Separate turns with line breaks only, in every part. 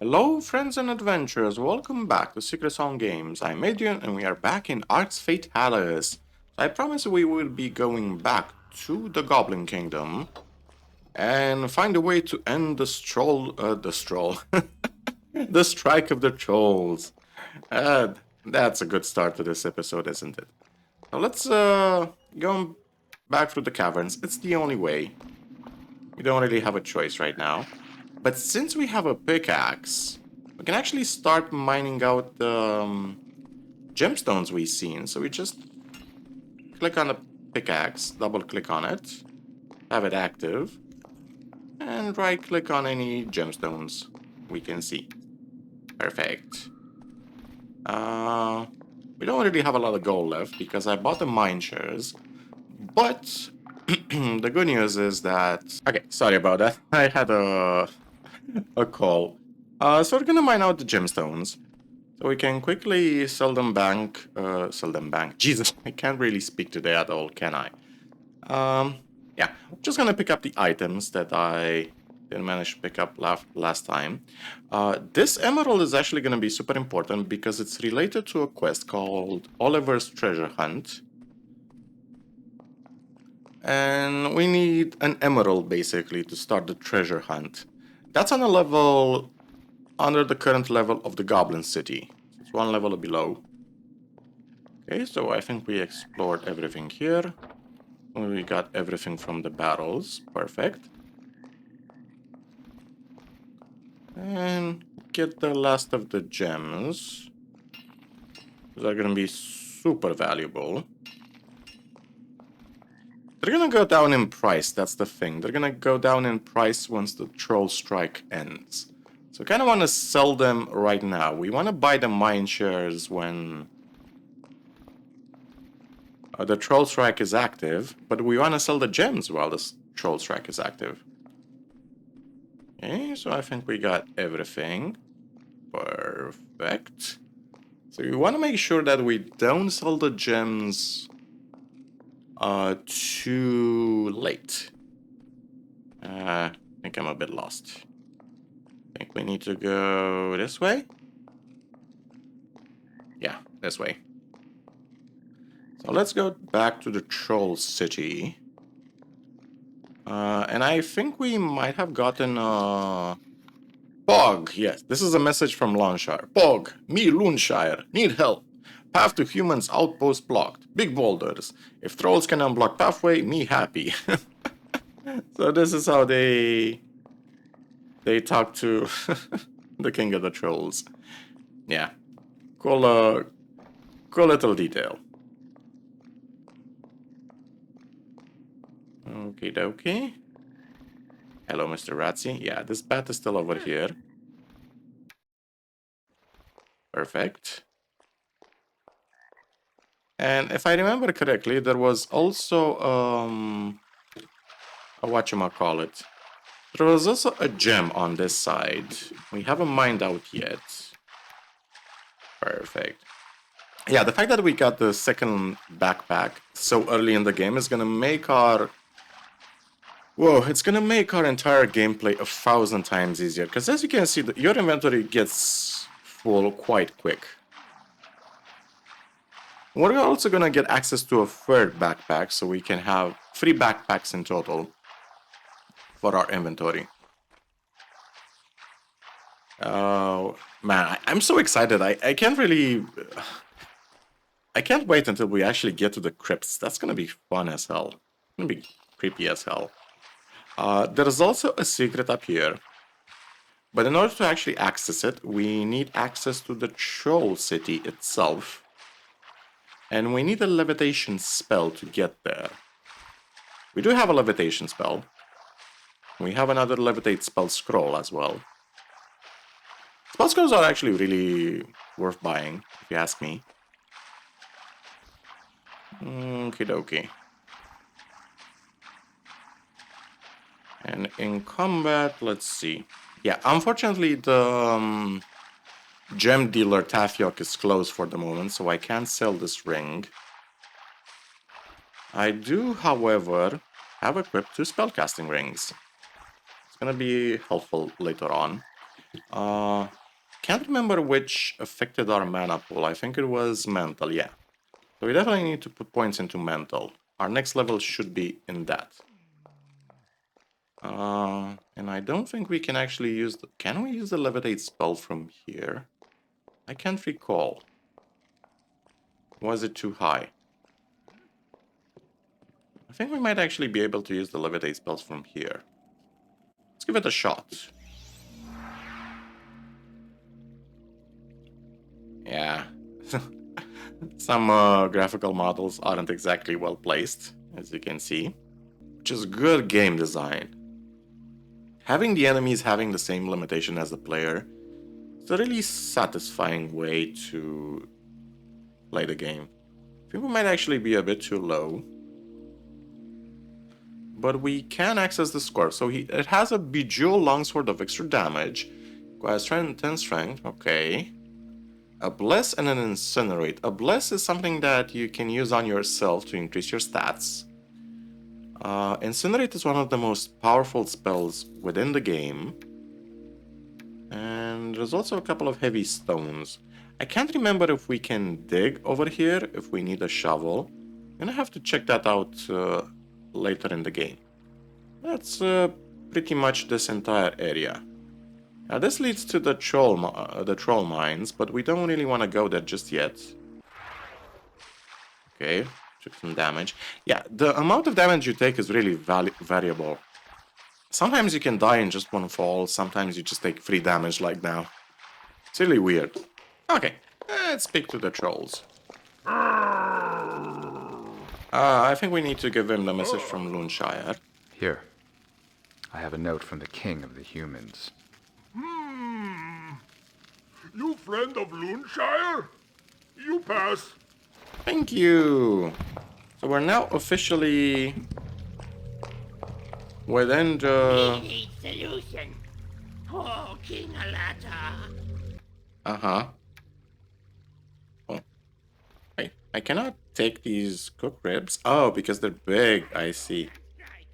Hello friends and adventurers, welcome back to Secret Song Games. I'm Adrian and we are back in Arx Fatalis. I promise we will be going back to the Goblin Kingdom and find a way to end the the strike of the trolls. That's a good start to this episode, isn't it? Now let's go back through the caverns. It's the only way. We don't really have a choice right now. But since we have a pickaxe, we can actually start mining out the gemstones we've seen. So we just click on the pickaxe, double click on it, have it active, and right click on any gemstones we can see. Perfect. We don't really have a lot of gold left because I bought the mine shares, but the good news is that... Okay, sorry about that. I had a call. So we're gonna mine out the gemstones. So we can quickly sell them back. Jesus, I can't really speak today at all, can I? Yeah, I'm just gonna pick up the items that I didn't manage to pick up last time. This emerald is actually gonna be super important because it's related to a quest called Oliver's Treasure Hunt. And we need an emerald basically to start the treasure hunt. That's on a level under the current level of the Goblin City. It's one level below. Okay, so I think we explored everything here. We got everything from the barrels. Perfect. And get the last of the gems. They're gonna be super valuable. They're gonna go down in price, that's the thing. They're gonna go down in price once the troll strike ends. So I kind of want to sell them right now. We want to buy the mine shares when the troll strike is active, but we want to sell the gems while the troll strike is active. Okay, so I think we got everything. Perfect. So we want to make sure that we don't sell the gems too late. I think I'm a bit lost. I think we need to go this way. Yeah, this way. So let's go back to the troll city. And I think we might have gotten Bog, yes, this is a message from Longshire. Bog, me Loonshire, need help. Path to humans outpost blocked. Big boulders. If trolls can unblock pathway, me happy. So this is how they talk to the king of the trolls. Yeah. Cool little detail. Okie dokie. Hello, Mr. Ratsy. Yeah, this bat is still over here. Perfect. And if I remember correctly, there was also a whatchamacallit. There was also a gem on this side. We haven't mined out yet. Perfect. Yeah, the fact that we got the second backpack so early in the game is gonna make our... Whoa, it's gonna make our entire gameplay 1,000 times easier. Because as you can see, your inventory gets full quite quick. We're also gonna get access to a third backpack, so we can have 3 backpacks in total for our inventory. Oh, man, I'm so excited. I can't really... I can't wait until we actually get to the crypts. That's gonna be fun as hell. It's gonna be creepy as hell. There's also a secret up here. But in order to actually access it, we need access to the troll city itself. And we need a levitation spell to get there. We do have a levitation spell. We have another levitate spell scroll as well. Spell scrolls are actually really worth buying, if you ask me. Okie dokie. And in combat, let's see. Yeah, unfortunately the gem dealer Tafiok is closed for the moment, so I can't sell this ring. I do, however, have equipped 2 spellcasting rings. It's gonna be helpful later on. Can't remember which affected our mana pool. I think it was mental, yeah. So we definitely need to put points into mental. Our next level should be in that. And I don't think we can actually use the... Can we use the levitate spell from here? I can't recall. Was it too high? I think we might actually be able to use the levitate spells from here. Let's give it a shot. Yeah. Some graphical models aren't exactly well placed, as you can see. Which is good game design. Having the enemies having the same limitation as the player is a really satisfying way to play the game. I think we might actually be a bit too low. But we can access the score. So it has a Bejeweled Longsword of extra damage. Requires 10 strength. Okay. A Bless and an Incinerate. A Bless is something that you can use on yourself to increase your stats. Incinerate is one of the most powerful spells within the game. And there's also a couple of heavy stones. I can't remember if we can dig over here, if we need a shovel. I'm gonna have to check that out later in the game. That's pretty much this entire area. Now this leads to the troll mines, but we don't really want to go there just yet. Okay, took some damage. Yeah, the amount of damage you take is really variable. Sometimes you can die in just one fall, sometimes you just take 3 damage like now. It's really weird. Okay, let's speak to the trolls. I think we need to give him the message from Loonshire.
Here. I have a note from the king of the humans.
You friend of Loonshire? You pass.
Thank you. So we're now officially within the...
We need solution. Oh, King Alata.
Uh-huh. Oh. I cannot take these cook ribs. Oh, because they're big. I see.
Strike.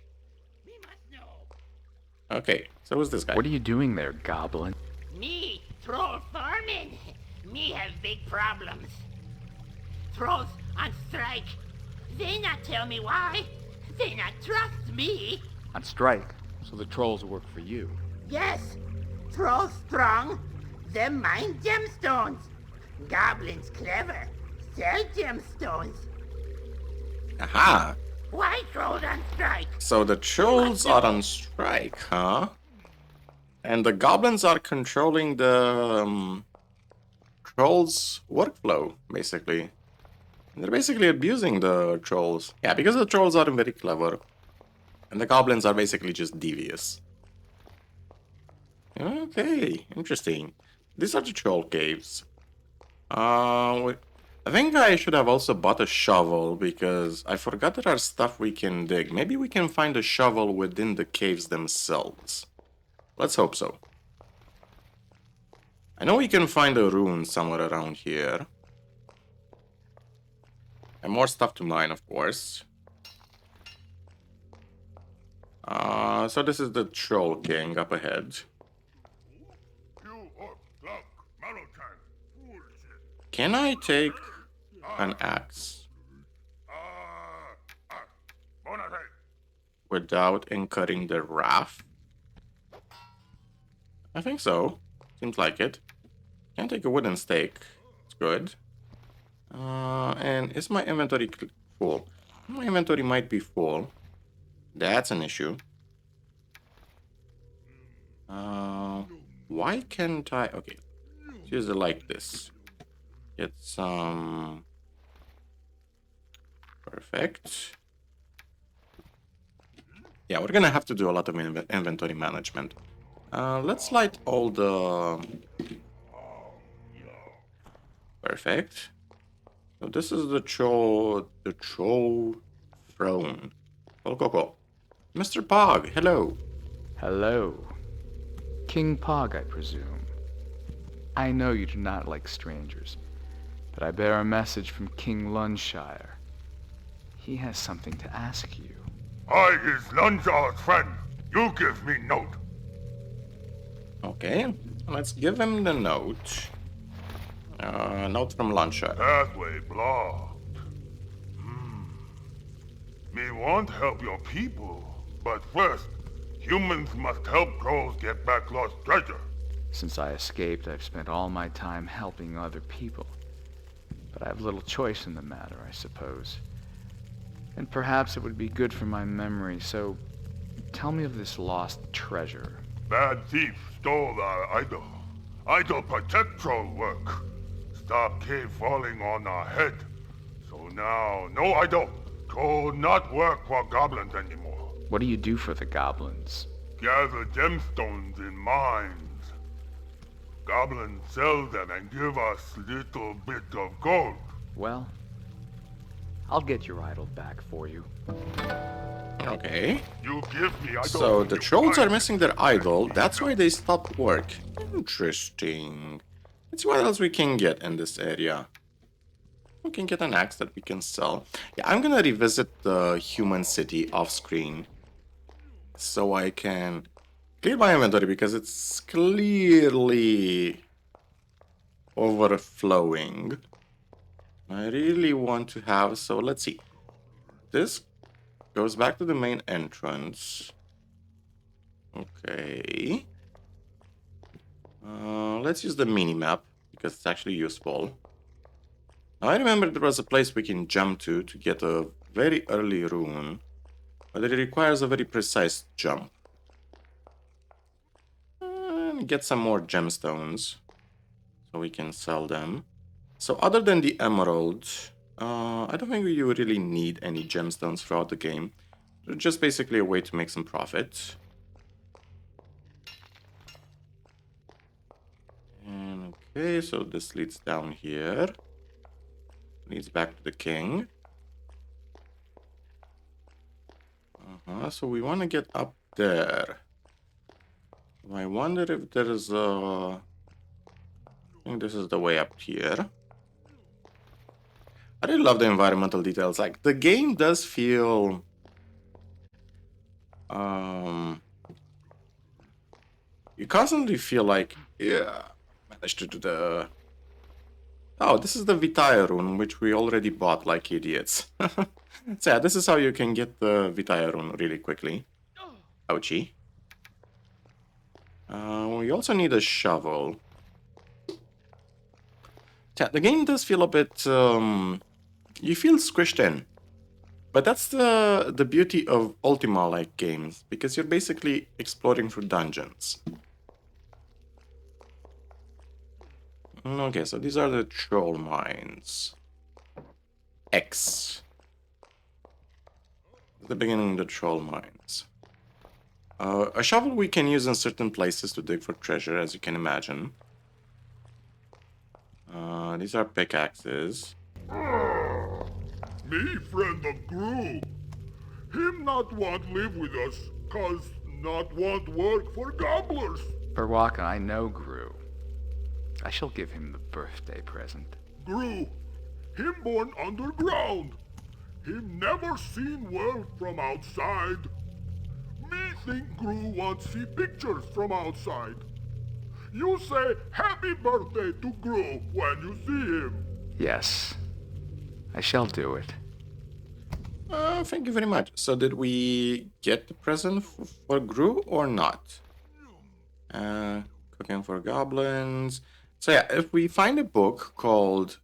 We must know.
Okay, so who's this guy?
What are you doing there, goblin?
Me, troll foreman. Me have big problems. Trolls on strike. They not tell me why. They not trust me.
On strike, so the trolls work for you.
Yes, trolls strong. Them mine gemstones. Goblins clever. Sell gemstones.
Aha!
Why trolls on strike?
So the trolls are on strike, huh? And the goblins are controlling the trolls' workflow, basically. They're basically abusing the trolls. Yeah, because the trolls are very clever. And the goblins are basically just devious. Okay, interesting. These are the troll caves. I think I should have also bought a shovel, because I forgot there are stuff we can dig. Maybe we can find a shovel within the caves themselves. Let's hope so. I know we can find a rune somewhere around here. And more stuff to mine, of course. So this is the Troll King up ahead.
You orc, clock, Malotang, bullshit.
Can I take an axe
Bonate.
without incurring the wrath? I think so. Seems like it. Can take a wooden stake. It's good. And is my inventory full? My inventory might be full. That's an issue. Why can't I... Okay. Let's use it like this. Get some... Perfect. Yeah, we're gonna have to do a lot of inventory management. Let's light all the... Perfect. So this is the troll throne. Cool. Mr. Pog, hello.
Hello. King Pog, I presume. I know you do not like strangers, but I bear a message from King Lunshire. He has something to ask you.
I is Lunshire's friend. You give me note.
Okay. Let's give him the note. Note from Launcher.
Pathway blocked. Me want help your people, but first, humans must help trolls get back lost treasure.
Since I escaped, I've spent all my time helping other people. But I have little choice in the matter, I suppose. And perhaps it would be good for my memory, so tell me of this lost treasure.
Bad thief stole our idol. Idol protect troll work. Stop cave falling on our head. So now, no idol. Troll not work for goblins anymore.
What do you do for the goblins?
Gather gemstones in mines. Goblins sell them and give us little bit of gold.
Well, I'll get your idol back for you.
Okay.
You give me idol.
So the
you
trolls are
find
missing their idol. That's why they stopped work. Interesting. Let's see what else we can get in this area. We can get an axe that we can sell. Yeah, I'm gonna revisit the human city off screen so I can clear my inventory because it's clearly overflowing. I really want to have, so let's see. This goes back to the main entrance. Okay. Let's use the mini map because it's actually useful. Now I remember there was a place we can jump to get a very early rune, but it requires a very precise jump. And get some more gemstones so we can sell them. So other than the emerald, I don't think you really need any gemstones throughout the game. They're just basically a way to make some profit. And okay, so this leads down here. Leads back to the king. So we want to get up there. I wonder if there is a... I think this is the way up here. I really love the environmental details. Like, the game does feel... you constantly feel like, yeah, managed to do the... Oh, this is the Vitaya rune, which we already bought like idiots. So yeah, this is how you can get the Vitaya rune really quickly. Ouchie. We also need a shovel. Yeah, the game does feel a bit... you feel squished in. But that's the beauty of Ultima-like games, because you're basically exploring through dungeons. Okay, so these are the troll mines. X. The beginning of the troll mines. A shovel we can use in certain places to dig for treasure, as you can imagine. These are pickaxes.
me friend of Gru. Him not want live with us, cause not want work for gobblers.
Perwaka, I know Gru. I shall give him the birthday present.
Gru, him born underground. Him never seen world from outside. Me think Gru want see pictures from outside. You say happy birthday to Gru when you see him.
Yes, I shall do it.
Thank you very much. So did we get the present for Gru or not? Cooking for goblins. So yeah, if we find a book called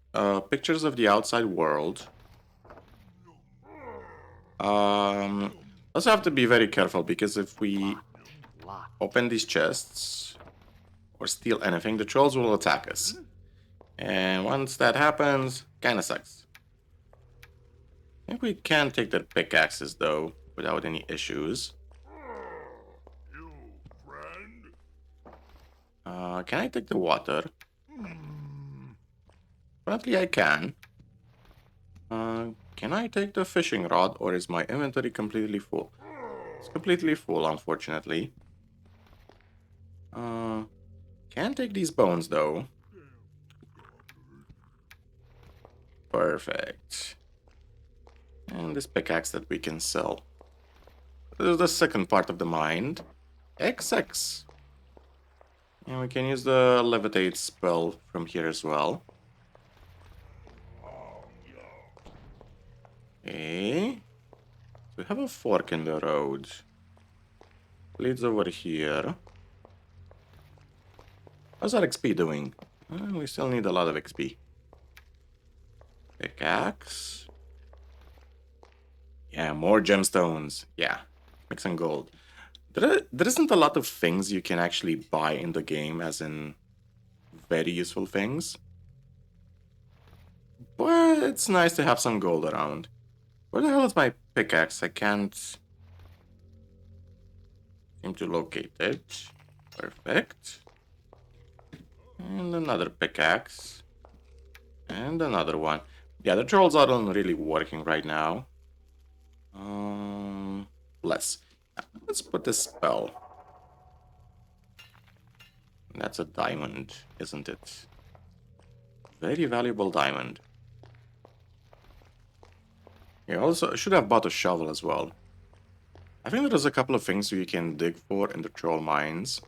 Pictures of the Outside World, also have to be very careful because if we open these chests or steal anything, the trolls will attack us. And once that happens, kinda sucks. I think we can take the pickaxes though, without any issues.
You friend?
Can I take the water? Apparently I can. Can I take the fishing rod, or is my inventory completely full? It's completely full, unfortunately. Can't take these bones, though. Perfect. And this pickaxe that we can sell. This is the second part of the mine. XX. And we can use the levitate spell from here as well. Okay. So we have a fork in the road. Leads over here. How's our XP doing? We still need a lot of XP. Pickaxe. Yeah, more gemstones. Yeah, make some gold. There isn't a lot of things you can actually buy in the game, as in very useful things. But it's nice to have some gold around. Where the hell is my pickaxe? I can't seem to locate it. Perfect. And another pickaxe. And another one. Yeah, the trolls aren't really working right now. Let's put this spell. That's a diamond, isn't it? Very valuable diamond. You also should have bought a shovel as well. I think there's a couple of things you can dig for in the troll mines.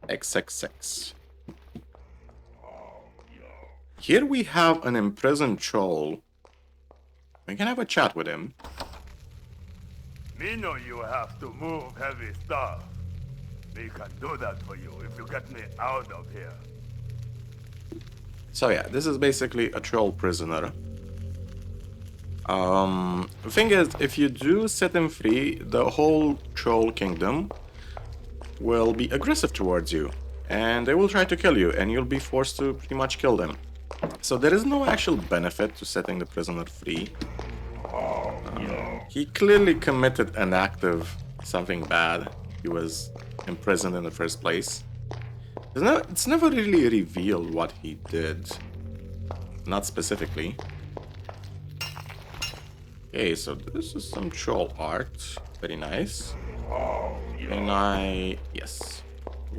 XXX. Here we have an imprisoned troll. We can have a chat with him.
Me know you have to move heavy stuff. Me can do that for you if you get me out of here.
So yeah, this is basically a troll prisoner. The thing is, if you do set him free, the whole troll kingdom will be aggressive towards you. And they will try to kill you, and you'll be forced to pretty much kill them. So there is no actual benefit to setting the prisoner free. He clearly committed an act of something bad. He was imprisoned in the first place. It's never really revealed what he did. Not specifically. Okay, so this is some troll art. Very nice. And yes.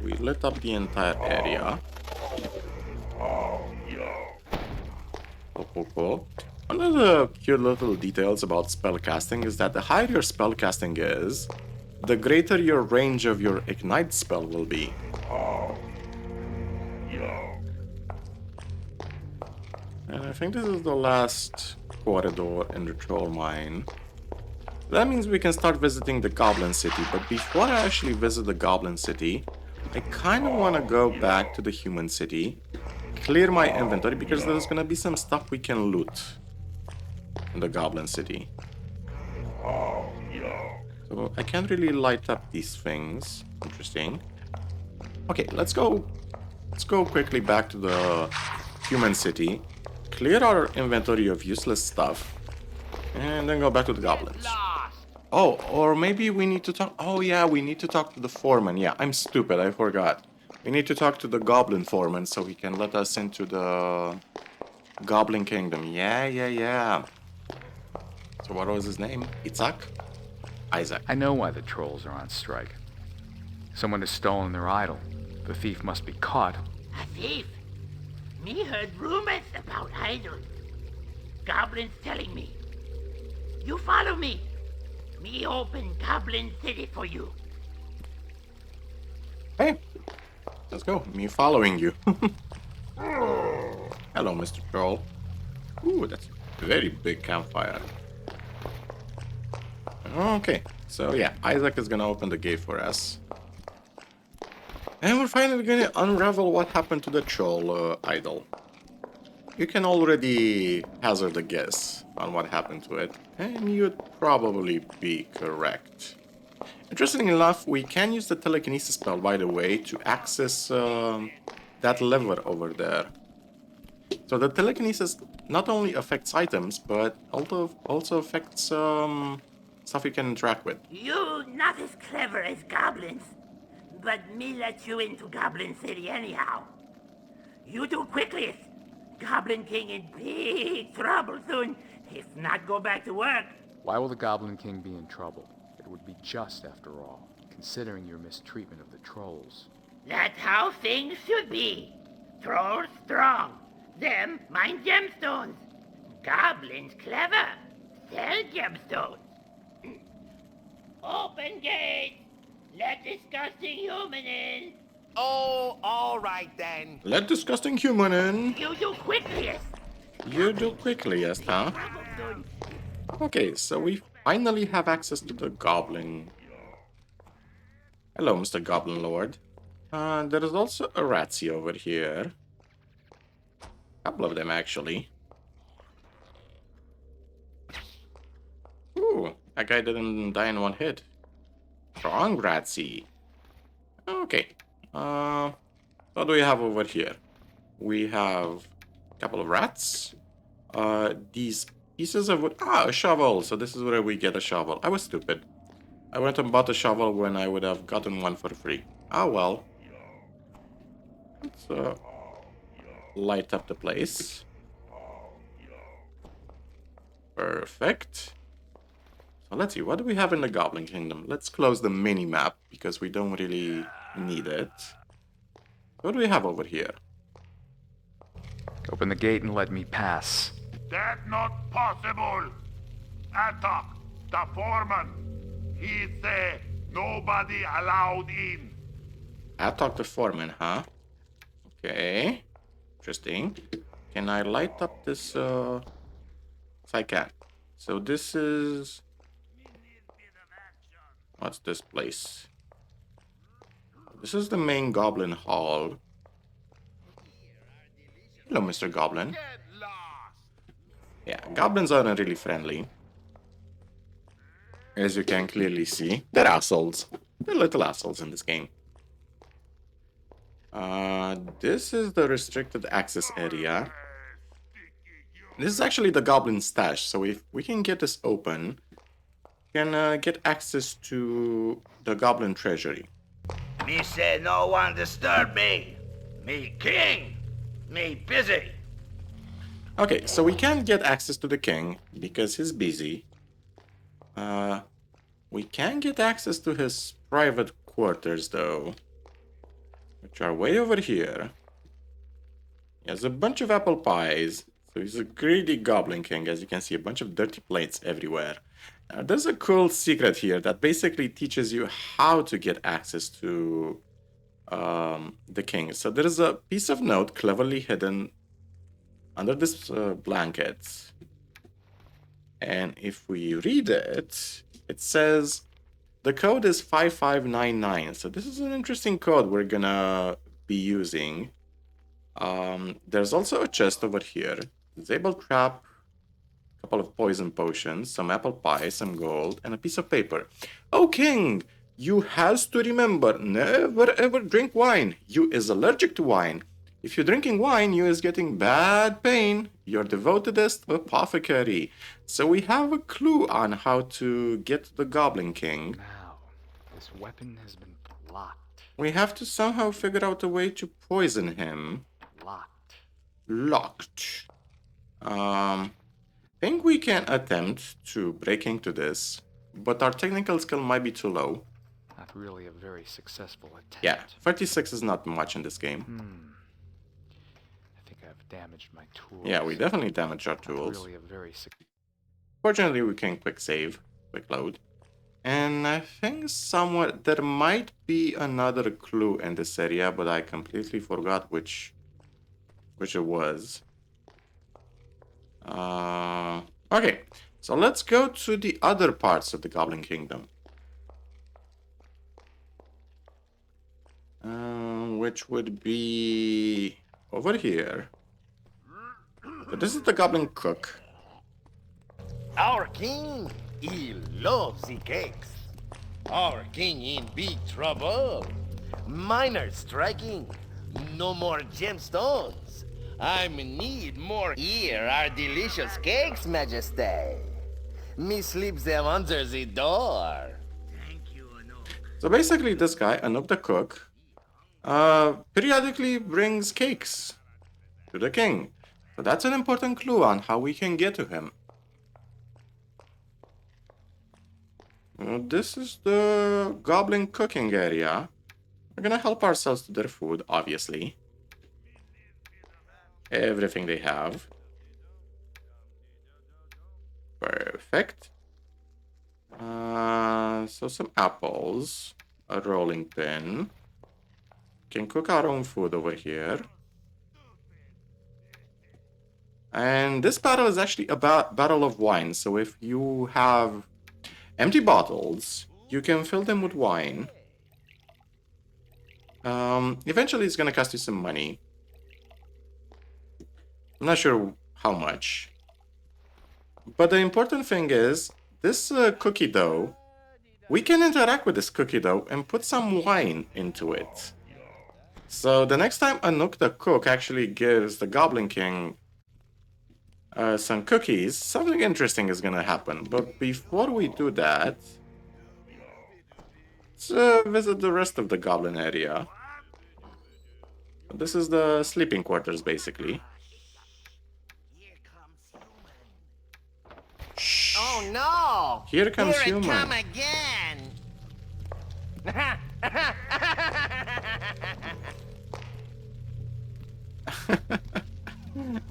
We lit up the entire area. Cool. One of the cute little details about spellcasting is that the higher your spellcasting is, the greater your range of your ignite spell will be. And I think this is the last corridor in the troll mine. That means we can start visiting the Goblin City, but before I actually visit the Goblin City, I kind of want to go back to the Human City, clear my inventory, because there's going to be some stuff we can loot in the Goblin City. So I can't really light up these things. Interesting. Okay, let's go quickly back to the Human City, clear our inventory of useless stuff, and then go back to the goblins. Oh, or maybe we need to talk... Oh yeah, we need to talk to the foreman. Yeah, I'm stupid, I forgot. We need to talk to the goblin foreman so he can let us into the Goblin Kingdom. Yeah. So what was his name? Isaac.
I know why the trolls are on strike. Someone has stolen their idol. The thief must be caught.
A thief? Me heard rumors about idols. Goblins telling me. You follow me. Me open Goblin City for you.
Hey, let's go. Me following you. Hello, Mr. Troll. Ooh, that's a very big campfire. Okay, so yeah, Isaac is gonna open the gate for us. And we're finally gonna unravel what happened to the troll idol. You can already hazard a guess on what happened to it, and you'd probably be correct. Interestingly enough, we can use the telekinesis spell, by the way, to access that lever over there. So the telekinesis not only affects items, but also affects stuff you can interact with.
You not as clever as goblins, but me let you into Goblin City anyhow. You do quickly. Goblin King in big trouble soon, if not go back to work.
Why will the Goblin King be in trouble? It would be just, after all, considering your mistreatment of the trolls.
That's how things should be. Trolls strong. Them mine gemstones. Goblins clever. Sell gemstones. Open gate. Let disgusting human in.
Oh, all right then.
Let disgusting human in.
You do quickliest.
You do quickliest, huh?
Troublesome.
Okay, so we finally have access to the goblin. Hello, Mr. Goblin Lord. There is also a Ratsy over here. A couple of them, actually. Ooh, that guy didn't die in one hit. Strong Ratsy. Okay. What do we have over here? We have a couple of rats. These pieces of wood. Ah, a shovel. So this is where we get a shovel. I was stupid. I went and bought a shovel when I would have gotten one for free. Ah, well. Let's light up the place. Perfect. So let's see, what do we have in the Goblin Kingdom? Let's close the mini-map, because we don't really need it. What do we have over here?
Open the gate and let me pass.
That not possible. Attack the foreman. He say nobody allowed in.
Attack the foreman, huh? Okay. Interesting. Can I light up this, Yes, I can. So this is... What's this place? This is the main Goblin Hall. Hello, Mr. Goblin.
Get lost.
Yeah, goblins aren't really friendly. As you can clearly see, they're assholes. They're little assholes in this game. This is the restricted access area. This is actually the goblin stash, so if we can get this open, we can get access to the goblin treasury.
Me say no one disturb me. Me king. Me busy.
Okay, so we can't get access to the king because he's busy. We can get access to his private quarters though, which are way over here. He has a bunch of apple pies, so he's a greedy goblin king. As you can see, a bunch of dirty plates everywhere. Now, there's a cool secret here that basically teaches you how to get access to the king. So there is a piece of note cleverly hidden under this blanket. And if we read it, it says the code is 5599. So this is an interesting code we're gonna be using. There's also a chest over here. Disable trap, a couple of poison potions, some apple pie, some gold, and a piece of paper. Oh, king! You has to remember, never ever drink wine. You is allergic to wine. If you're drinking wine, you is getting bad pain. You're devotedest apothecary. So we have a clue on how to get to the Goblin King.
Now, this weapon has been locked.
We have to somehow figure out a way to poison him. Locked. Think we can attempt to break into this, but our technical skill might be too low.
Not really a very successful attempt.
Yeah, 36 is not much in this game.
I think I've damaged my tools.
Yeah, we definitely damaged our
Not
tools.
really a very
Fortunately, we can quick save, quick load. And I think somewhere there might be another clue in this area, but I completely forgot which it was. Okay, so let's go to the other parts of the Goblin Kingdom. Which would be over here. So this is the Goblin Cook.
Our king, he loves the cakes. Our king in big trouble. Miners striking. No more gemstones. I need more. Here are delicious cakes, Majesty. Me sleeps them under the door.
So basically, this guy, Anouk the Cook, periodically brings cakes to the king. So that's an important clue on how we can get to him. This is the goblin cooking area. We're gonna help ourselves to their food, obviously. Everything they have. Perfect. So some apples. a rolling pin. Can cook our own food over here. And this battle is actually a battle of wine. So if you have empty bottles, you can fill them with wine. Eventually it's gonna cost you some money. I'm not sure how much. But the important thing is, this cookie dough, we can interact with this cookie dough and put some wine into it. So the next time Anouk the cook actually gives the Goblin King some cookies, something interesting is gonna happen. But before we do that, let's visit the rest of the Goblin area. This is the sleeping quarters, basically. Shh.
Oh no!
Here comes
Here it
human.
come again!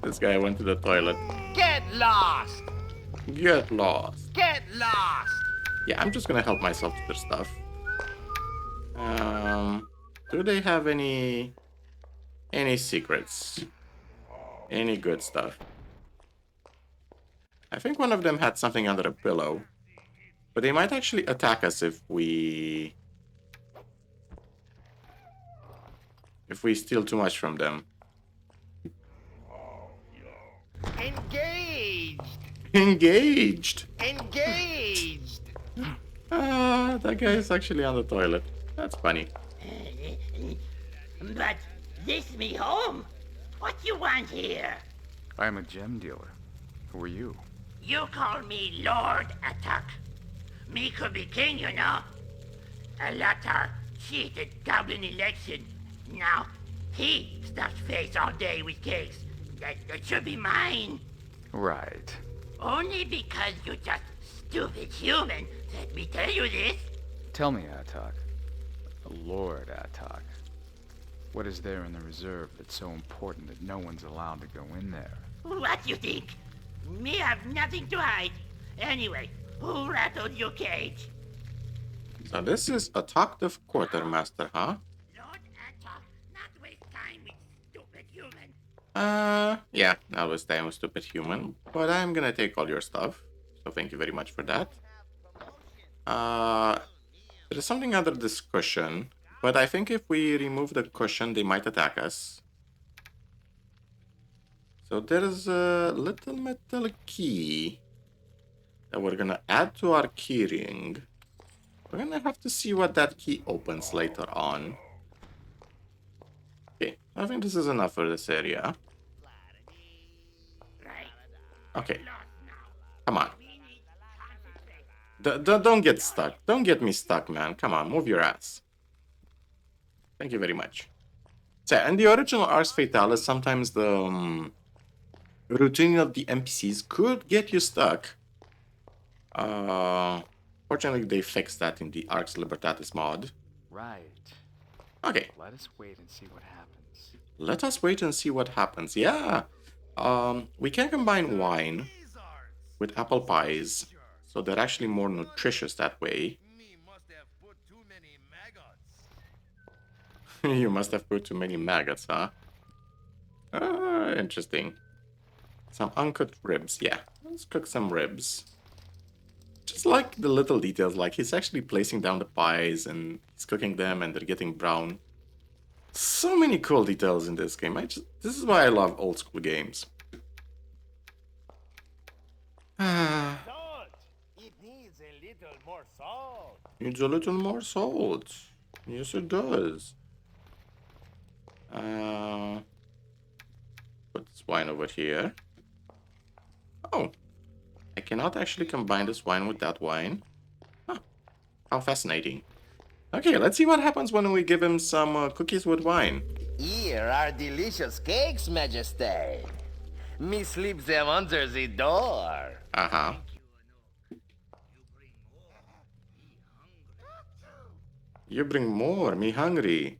This guy went to the toilet.
Get lost!
Get lost.
Get lost!
Yeah, I'm just gonna help myself to their stuff. Do they have any secrets? Any good stuff? I think one of them had something under a pillow. But they might actually attack us if we steal too much from them.
Engaged!
Engaged!
Engaged!
That guy is actually on the toilet. That's funny.
But this me home. What you want here?
I'm a gem dealer. Who are you?
You call me Lord Attack. Me could be king, you know. A latter cheated goblin election. Now, he stuffed face all day with cakes. That should be mine.
Right.
Only because you just stupid human let me tell you this.
Tell me, Atok. Lord Atok. What is there in the reserve that's so important that no one's allowed to go in there?
What you think? Me have nothing to hide. Anyway, who rattled your cage?
So this is a talkative quartermaster, huh?
Lord Attack, not waste time with stupid human.
Yeah, I'll waste time with stupid human. But I'm gonna take all your stuff. So thank you very much for that. There is something under this cushion. But I think if we remove the cushion, they might attack us. So there's a little metal key that we're gonna add to our keyring. We're gonna have to see what that key opens later on. Okay, I think this is enough for this area.
Right.
Okay,
Lost now.
come on.
We need concentrate.
Don't get stuck. Don't get me stuck, man. Come on, move your ass. Thank you very much. So, in the original Arx Fatalis, sometimes the routine of the NPCs could get you stuck. Fortunately, they fixed that in the Arx Libertatis mod.
Right.
Okay,
Let us wait and see what happens.
let us wait and see what happens. Yeah, we can combine wine with apple pies, so they're actually more nutritious that way.
Me must have put too many maggots.
You must have put too many maggots, huh? Interesting. Some uncooked ribs, yeah. Let's cook some ribs. Just like the little details, like he's actually placing down the pies and he's cooking them and they're getting brown. So many cool details in this game. This is why I love old school games.
Salt! It needs a little more salt.
Needs a little more salt. Yes, it does. Put this wine over here. Oh, I cannot actually combine this wine with that wine. Huh. How fascinating. Okay, let's see what happens when we give him some cookies with wine.
Here are delicious cakes, Majesty. Me sleep them under the door.
Uh-huh. You bring more, me hungry.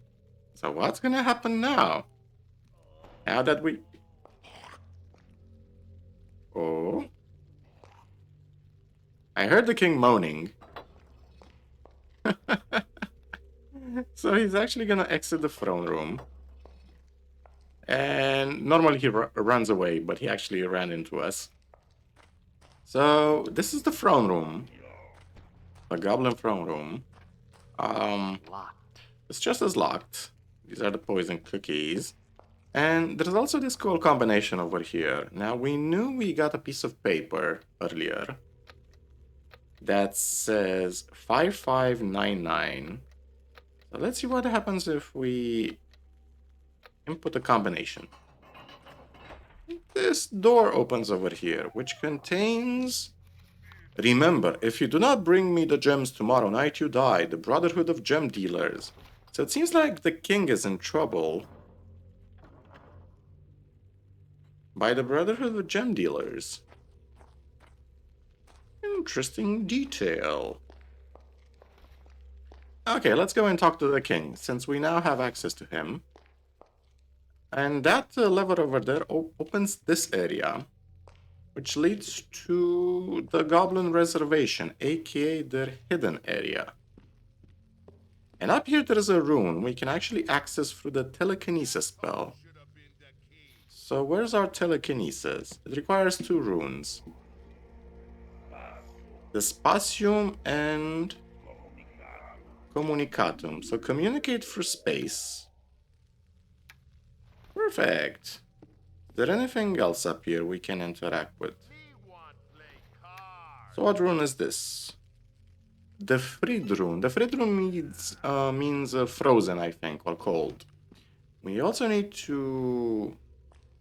So what's gonna happen now? Now that we... Oh. I heard the king moaning. So he's actually gonna exit the throne room. And normally he runs away, but he actually ran into us. So this is the throne room. The goblin throne room.
Locked.
It's just as locked. These are the poison cookies. And there's also this cool combination over here. Now, we knew we got a piece of paper earlier that says 5599. So let's see what happens if we input a combination. This door opens over here, which contains... Remember, if you do not bring me the gems tomorrow night, you die. The Brotherhood of Gem Dealers. So it seems like the king is in trouble by the Brotherhood of Gem Dealers. Interesting detail. Okay, let's go and talk to the king, since we now have access to him. And that lever over there opens this area, which leads to the Goblin Reservation, aka their hidden area. And up here there is a rune we can actually access through the telekinesis spell. So where's our telekinesis? It requires 2 runes. The Spatium and Communicatum. So communicate through space. Perfect. Is there anything else up here we can interact with? So what rune is this? The Frid rune. The Frid rune means frozen, I think, or cold. We also need to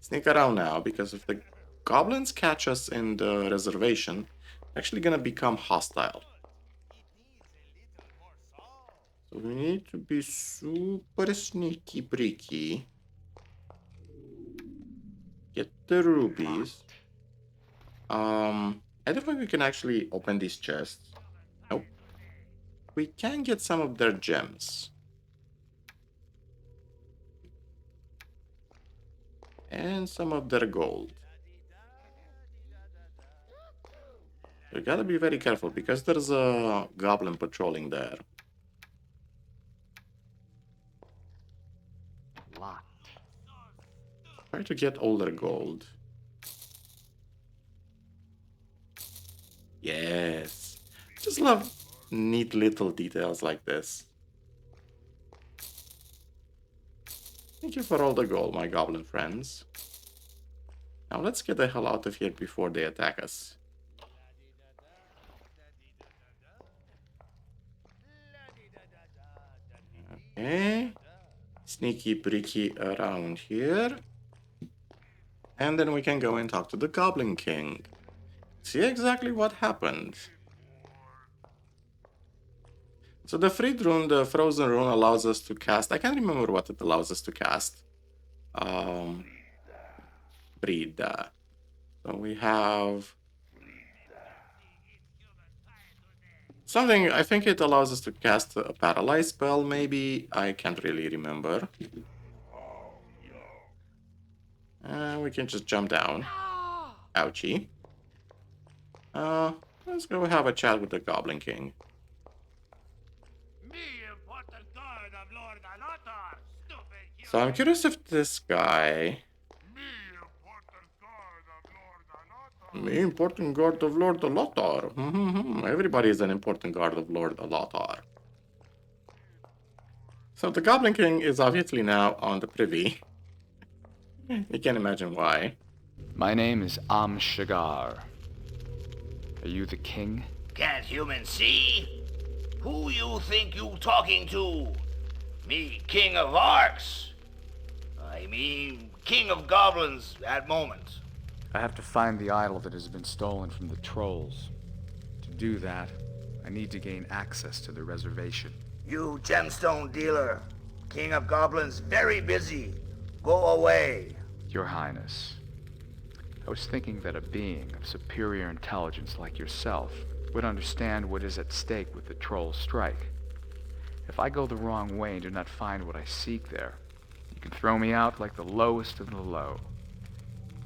sneak around now, because if the goblins catch us in the reservation, they're actually gonna become hostile. So we need to be super sneaky breaky. Get the rubies. I don't think we can actually open these chests. Nope. We can get some of their gems. And some of their gold. We gotta be very careful because there's a goblin patrolling there.
Locked.
Try to get all their gold. Yes. Just love neat little details like this. Thank you for all the gold, my goblin friends. Now let's get the hell out of here before they attack us. Okay. Sneaky breaky around here. And then we can go and talk to the Goblin King. See exactly what happened. So the Frid rune, the frozen rune, allows us to cast... I can't remember what it allows us to cast. Brida. So we have... something, I think it allows us to cast a paralyze spell, maybe. I can't really remember. We can just jump down. Ouchie. Let's go have a chat with the Goblin King. So I'm curious if this guy... Me, important guard of Lord Alotar. Everybody is an important guard of Lord Alotar. So the Goblin King is obviously now on the privy. You can imagine why.
My name is Shaegar. Are you the king?
Can't humans see? Who you think you talking to? Me, king of Arx. I mean, king of goblins at moment.
I have to find the idol that has been stolen from the trolls. To do that, I need to gain access to the reservation.
You gemstone dealer. King of goblins very busy. Go away.
Your Highness, I was thinking that a being of superior intelligence like yourself would understand what is at stake with the troll strike. If I go the wrong way and do not find what I seek there, you can throw me out like the lowest of the low.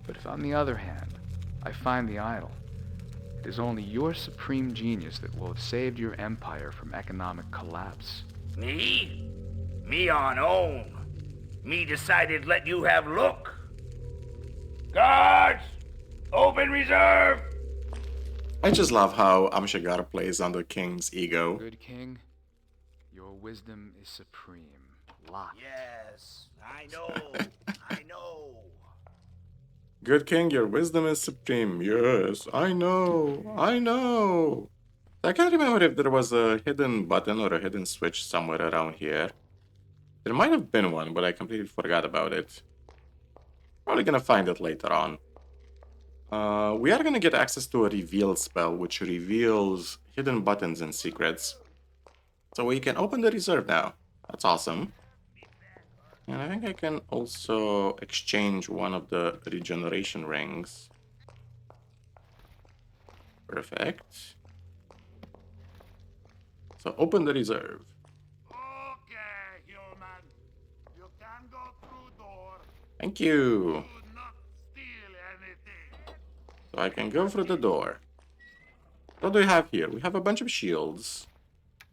But if on the other hand, I find the idol, it is only your supreme genius that will have saved your empire from economic collapse.
Me?
Me on own. Me decided let you have look. Guards! Open reserve!
I just love how Shaegar plays on the king's ego.
Good king, your wisdom is supreme. Locked.
Yes, I know. I know.
Good king, your wisdom is supreme. Yes, I know. I know. I can't remember if there was a hidden button or a hidden switch somewhere around here. There might have been one, but I completely forgot about it. Probably gonna find it later on. We are gonna get access to a reveal spell, which reveals hidden buttons and secrets. So we can open the reserve now. That's awesome. And I think I can also exchange one of the regeneration rings. Perfect. So open the reserve.
Okay, human. You can go through door.
Thank you.
Do not steal anything.
So I can go through the door. What do we have here? We have a bunch of shields.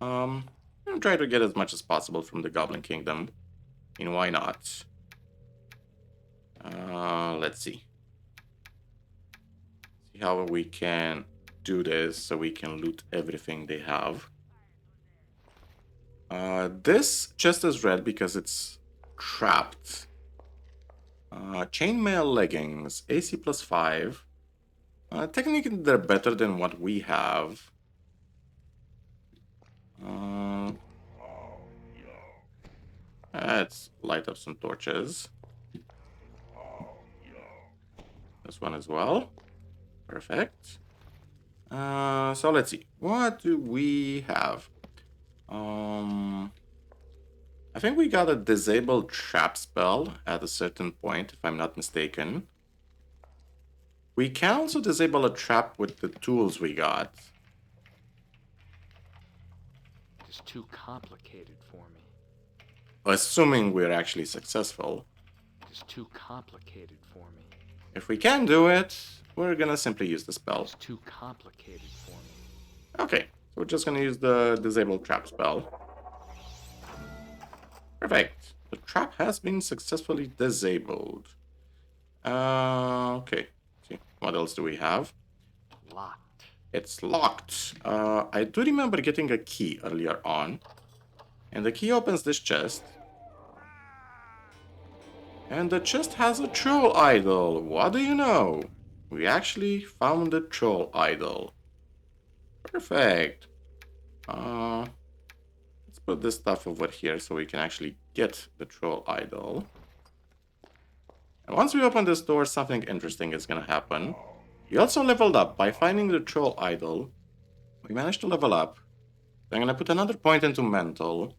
I'm gonna try to get as much as possible from the Goblin Kingdom. I mean, why not? Let's see. See how we can do this so we can loot everything they have. This chest is red because it's trapped. Chainmail leggings, AC +5. Technically, they're better than what we have. Let's light up some torches. This one as well. Perfect. So let's see. What do we have? I think we got a disabled trap spell at a certain point, if I'm not mistaken. We can also disable a trap with the tools we got.
It's too complicated for me.
Assuming we're actually successful.
It's too complicated for me.
If we can do it, we're gonna simply use the spell.
It's too complicated for me.
Okay, so we're just gonna use the disable trap spell. Perfect. The trap has been successfully disabled. Okay. See, what else do we have?
Locked.
It's locked. I do remember getting a key earlier on. And the key opens this chest. And the chest has a troll idol. What do you know? We actually found the troll idol. Perfect. Let's put this stuff over here so we can actually get the troll idol. And once we open this door, something interesting is gonna happen. We also leveled up by finding the troll idol. We managed to level up. So I'm gonna put another point into mental.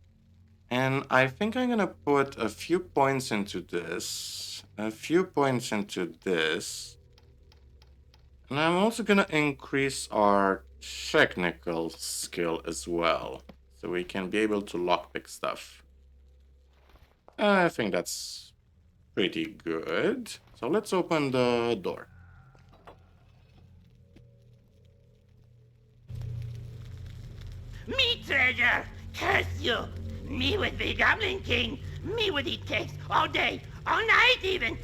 And I think I'm gonna put a few points into this. A few points into this. And I'm also gonna increase our technical skill as well. So we can be able to lockpick stuff. I think that's pretty good. So let's open the door.
Me treasure! Curse you! Me would be Goblin King! Me would eat cakes all day, all night even!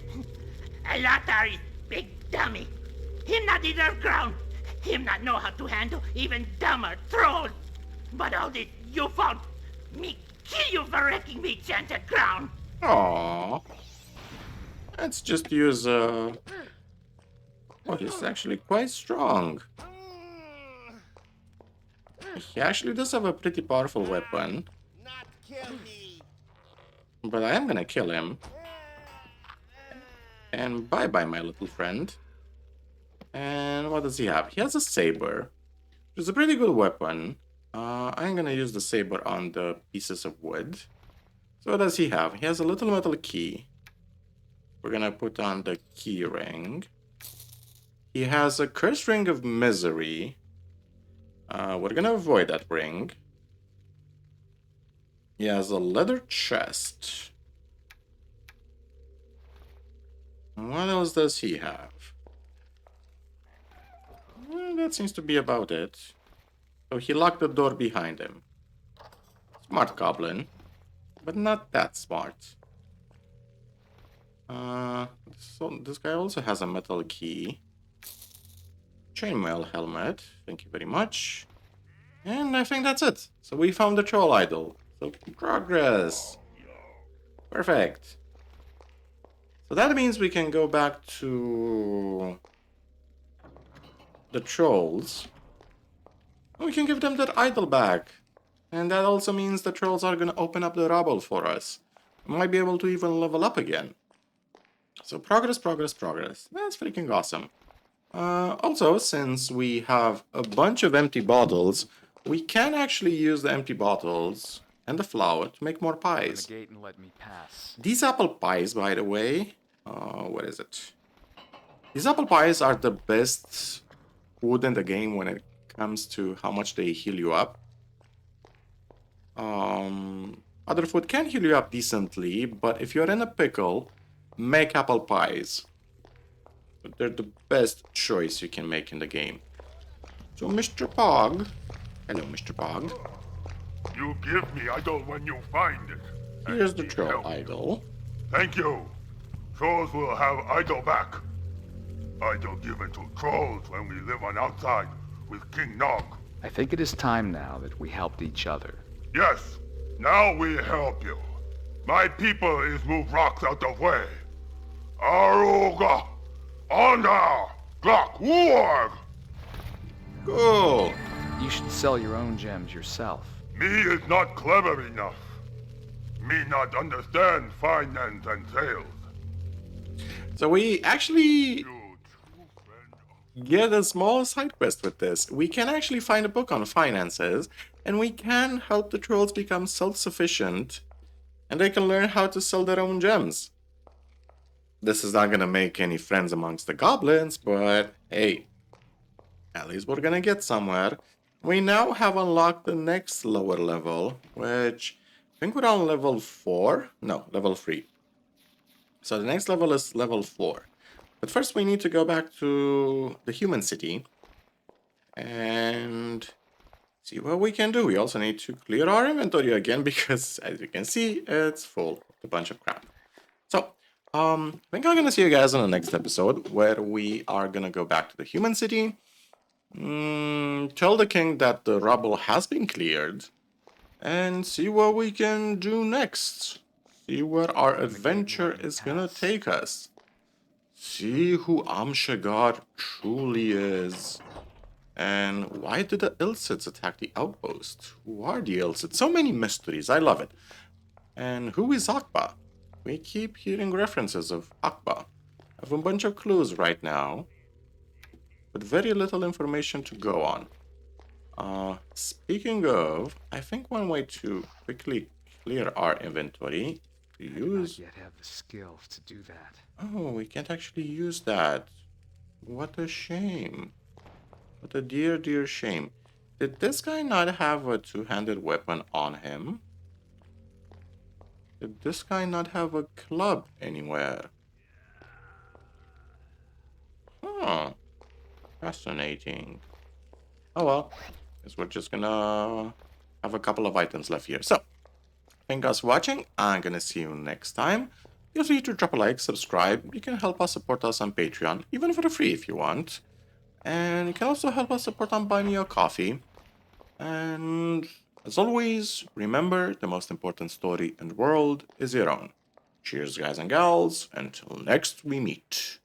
Alatar is big dummy. Him not deserve crown. Him not know how to handle even dumber trolls. But all this you fault. Me kill you for wrecking me enchanted crown.
Aww. Let's just use Oh, he's actually quite strong. He actually does have a pretty powerful weapon.
Not kill me.
But I am gonna kill him. And bye-bye, my little friend. And what does he have? He has a saber, which is a pretty good weapon. I'm gonna use the saber on the pieces of wood. So what does he have? He has a little metal key. We're gonna put on the key ring. He has a curse ring of misery. We're gonna avoid that ring. He has a leather chest. What else does he have? That seems to be about it. So he locked the door behind him. Smart goblin. but not that smart. So this guy also has a metal key. Chainmail helmet. Thank you very much. And I think that's it. So we found the troll idol. So progress. Perfect. So that means we can go back to the trolls. We can give them that idol back. And that also means the trolls are going to open up the rubble for us. We might be able to even level up again. So progress, progress, progress. That's freaking awesome. Also, since we have a bunch of empty bottles, we can actually use the empty bottles and the flour to make more
Open
pies.
the gate and let me pass.
These apple pies, by the way, what is it? These apple pies are the best food in the game when it comes to how much they heal you up. Other food can heal you up decently, but if you're in a pickle, make apple pies. They're the best choice you can make in the game. So, Mr. Pog. Hello, Mr. Pog.
You give me idol when you find it. and
Here's the
we
troll
help you.
idol.
Thank you. Trolls will have idol back. Idol given to trolls when we live on outside with King Nog.
I think it is time now that we helped each other.
Yes, now we help you. My people is move rocks out of way. Aruga, Onda, Glock, Warg.
Cool.
You should sell your own gems yourself.
Me is not clever enough. Me not understand finance and sales.
So we actually
You true friend.
get a small side quest with this. We can actually find a book on finances, and we can help the trolls become self-sufficient, and they can learn how to sell their own gems. This is not gonna make any friends amongst the goblins, but hey, at least we're gonna get somewhere. We now have unlocked the next lower level, which I think we're on level 4? No, level 3. So the next level is level 4. But first we need to go back to the human city and see what we can do. We also need to clear our inventory again because, as you can see, it's full of a bunch of crap. So, I think I'm gonna see you guys in the next episode where we are gonna go back to the human city, tell the king that the rubble has been cleared, and see what we can do next. See where our adventure is gonna take us. See who Shaegar truly is. And why did the Ilsits attack the outpost? Who are the Ilsits? So many mysteries, I love it. And who is Akba? We keep hearing references of Akba. I have a bunch of clues right now, but very little information to go on. Speaking of, I think one way to quickly clear our inventory to
I
use...
not yet have the skills to do that.
Oh, we can't actually use that. What a shame. What a dear, dear shame. Did this guy not have a two-handed weapon on him? Did this guy not have a club anywhere? Huh. Fascinating. Oh well. Guess we're just gonna have a couple of items left here. So, thank you guys for watching. I'm gonna see you next time. Feel free to drop a like, subscribe. You can help us support us on Patreon, even for free if you want. And you can also help us support on Buy Me a Coffee. And as always, remember the most important story in the world is your own. Cheers, guys and gals. Until next we meet.